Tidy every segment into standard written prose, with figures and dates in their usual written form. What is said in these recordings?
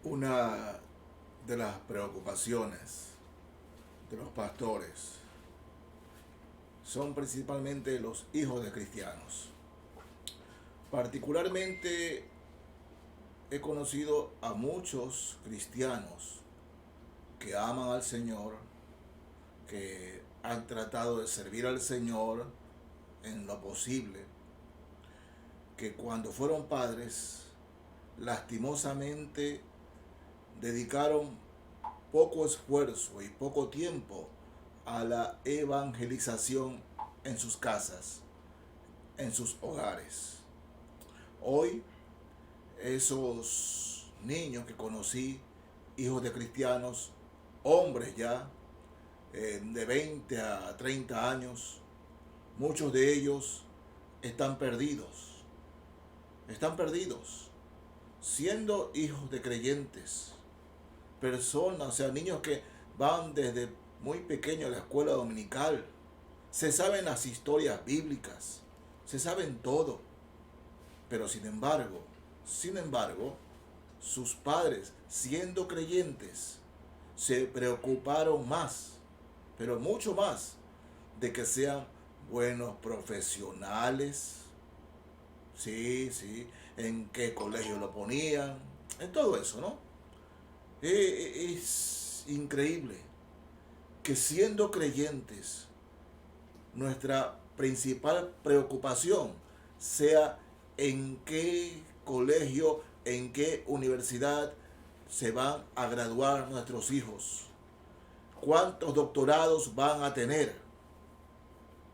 Una de las preocupaciones de los pastores son principalmente los hijos de cristianos. Particularmente he conocido a muchos cristianos que aman al Señor, que han tratado de servir al Señor en lo posible, que cuando fueron padres, lastimosamente dedicaron poco esfuerzo y poco tiempo a la evangelización en sus casas, en sus hogares. Hoy, esos niños que conocí, hijos de cristianos, hombres ya, de 20 a 30 años, muchos de ellos están perdidos. Están perdidos, siendo hijos de creyentes, personas, o sea, niños que van desde muy pequeños a la escuela dominical, se saben las historias bíblicas, se saben todo, pero sin embargo, sus padres, siendo creyentes, se preocuparon más, pero mucho más, de que sean buenos profesionales, sí, en qué colegio lo ponían, en todo eso, ¿no? Es increíble que siendo creyentes, nuestra principal preocupación sea en qué colegio, en qué universidad se van a graduar nuestros hijos, cuántos doctorados van a tener.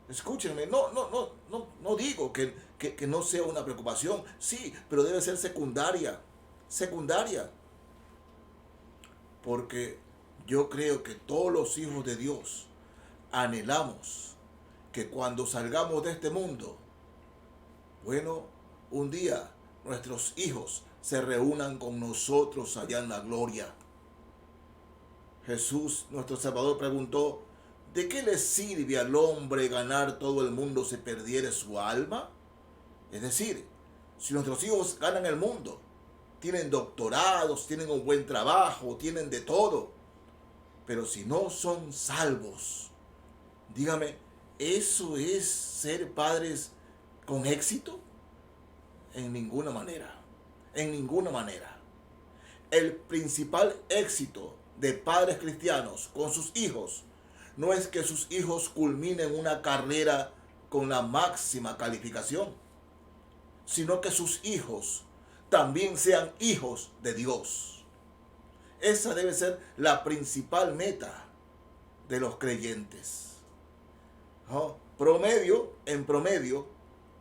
Escúchenme, no digo que no sea una preocupación, sí, pero debe ser secundaria, porque yo creo que todos los hijos de Dios anhelamos que cuando salgamos de este mundo, bueno, un día nuestros hijos se reúnan con nosotros allá en la gloria. Jesús, nuestro Salvador, preguntó: ¿de qué le sirve al hombre ganar todo el mundo si perdiere su alma? Es decir, si nuestros hijos ganan el mundo, tienen doctorados, tienen un buen trabajo, tienen de todo, pero si no son salvos, dígame, ¿eso es ser padres con éxito? En ninguna manera, en ninguna manera. El principal éxito de padres cristianos con sus hijos no es que sus hijos culminen una carrera con la máxima calificación, sino que sus hijos también sean hijos de Dios. Esa debe ser la principal meta de los creyentes. ¿No? En promedio,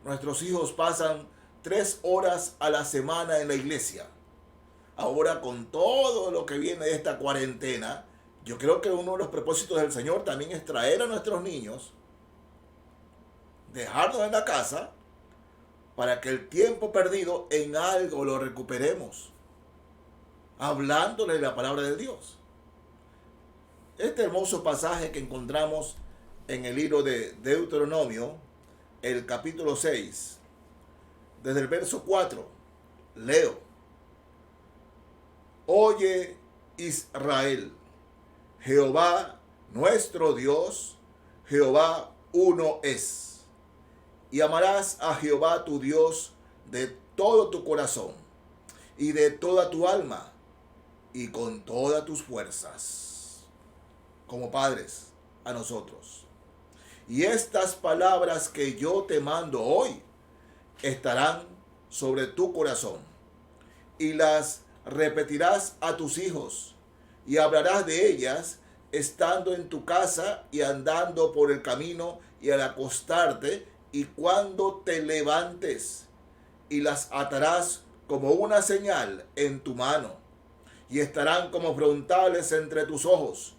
nuestros hijos pasan 3 horas a la semana en la iglesia. Ahora, con todo lo que viene de esta cuarentena, yo creo que uno de los propósitos del Señor también es traer a nuestros niños, dejarlos en la casa, para que el tiempo perdido en algo lo recuperemos, hablándole la palabra de Dios. Este hermoso pasaje que encontramos en el libro de Deuteronomio, el capítulo 6, desde el verso 4, leo: Oye, Israel, Jehová nuestro Dios, Jehová uno es. Y amarás a Jehová tu Dios de todo tu corazón y de toda tu alma y con todas tus fuerzas. Como padres a nosotros. Y estas palabras que yo te mando hoy estarán sobre tu corazón, y las repetirás a tus hijos, y hablarás de ellas estando en tu casa y andando por el camino y al acostarte y cuando te levantes, y las atarás como una señal en tu mano, y estarán como frontales entre tus ojos,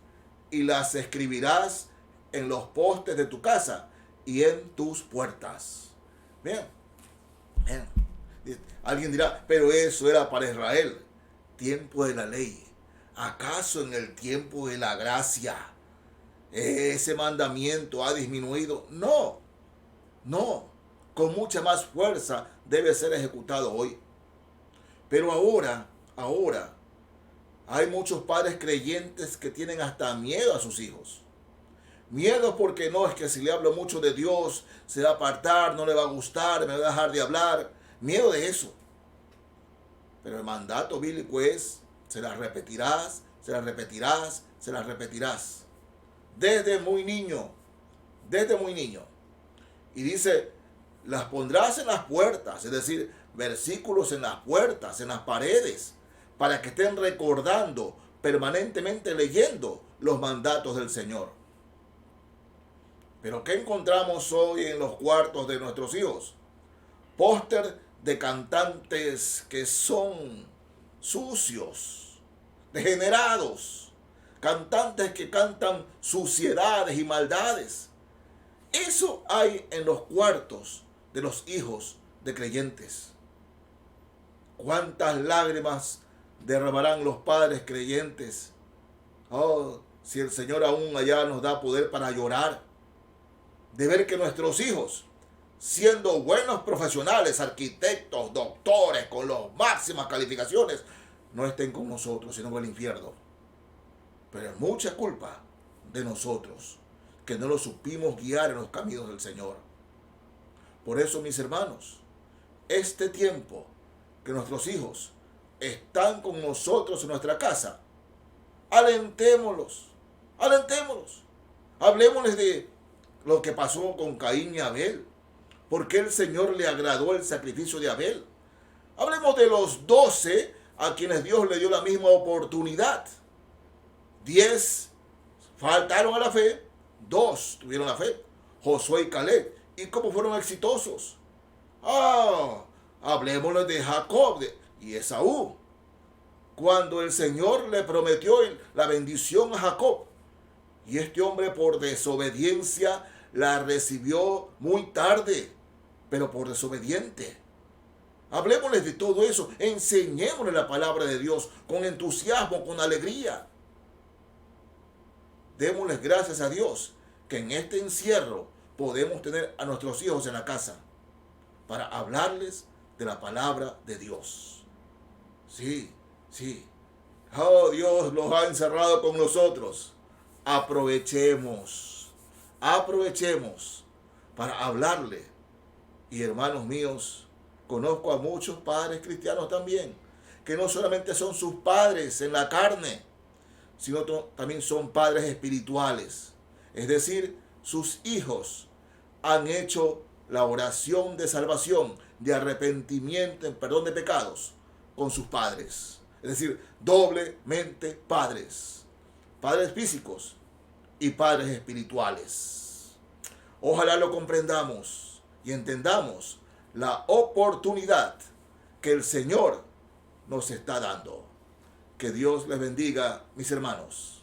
y las escribirás en los postes de tu casa y en tus puertas. Bien, bien. Alguien dirá, pero eso era para Israel. Tiempo de la ley. ¿Acaso en el tiempo de la gracia ese mandamiento ha disminuido? No, no. Con mucha más fuerza debe ser ejecutado hoy. Pero ahora, Hay muchos padres creyentes que tienen hasta miedo a sus hijos. Miedo porque no, es que si le hablo mucho de Dios, se va a apartar, no le va a gustar, me va a dejar de hablar. Miedo de eso. Pero el mandato bíblico es, se las repetirás, se las repetirás, se las repetirás. Desde muy niño, desde muy niño. Y dice, las pondrás en las puertas, es decir, versículos en las puertas, en las paredes, para que estén recordando, permanentemente leyendo los mandatos del Señor. Pero ¿qué encontramos hoy en los cuartos de nuestros hijos? Póster de cantantes que son sucios, degenerados, cantantes que cantan suciedades y maldades. Eso hay en los cuartos de los hijos de creyentes. ¿Cuántas lágrimas derramarán los padres creyentes? Oh, si el Señor aún allá nos da poder para llorar, de ver que nuestros hijos, siendo buenos profesionales, arquitectos, doctores, con las máximas calificaciones, no estén con nosotros, sino en el infierno. Pero es mucha culpa de nosotros, que no los supimos guiar en los caminos del Señor. Por eso, mis hermanos, este tiempo que nuestros hijos están con nosotros en nuestra casa, alentémoslos, alentémoslos. Hablemosles de lo que pasó con Caín y Abel, por qué el Señor le agradó el sacrificio de Abel. Hablemos de los 12 a quienes Dios le dio la misma oportunidad. 10 faltaron a la fe, 2 tuvieron la fe, Josué y Caleb. ¿Y cómo fueron exitosos? Hablemosles de Jacob y Esaú. Cuando el Señor le prometió la bendición a Jacob, y este hombre por desobediencia la recibió muy tarde, pero por desobediente. Hablemosles de todo eso, enseñémosles la palabra de Dios con entusiasmo, con alegría. Démosles gracias a Dios que en este encierro podemos tener a nuestros hijos en la casa para hablarles de la palabra de Dios. Sí, sí. Oh, Dios los ha encerrado con nosotros. Aprovechemos para hablarle. Y hermanos míos, conozco a muchos padres cristianos también, que no solamente son sus padres en la carne, sino también son padres espirituales. Es decir, sus hijos han hecho la oración de salvación, de arrepentimiento, en perdón de pecados, con sus padres. Es decir, doblemente padres. Padres físicos y padres espirituales. Ojalá lo comprendamos y entendamos la oportunidad que el Señor nos está dando. Que Dios les bendiga, mis hermanos.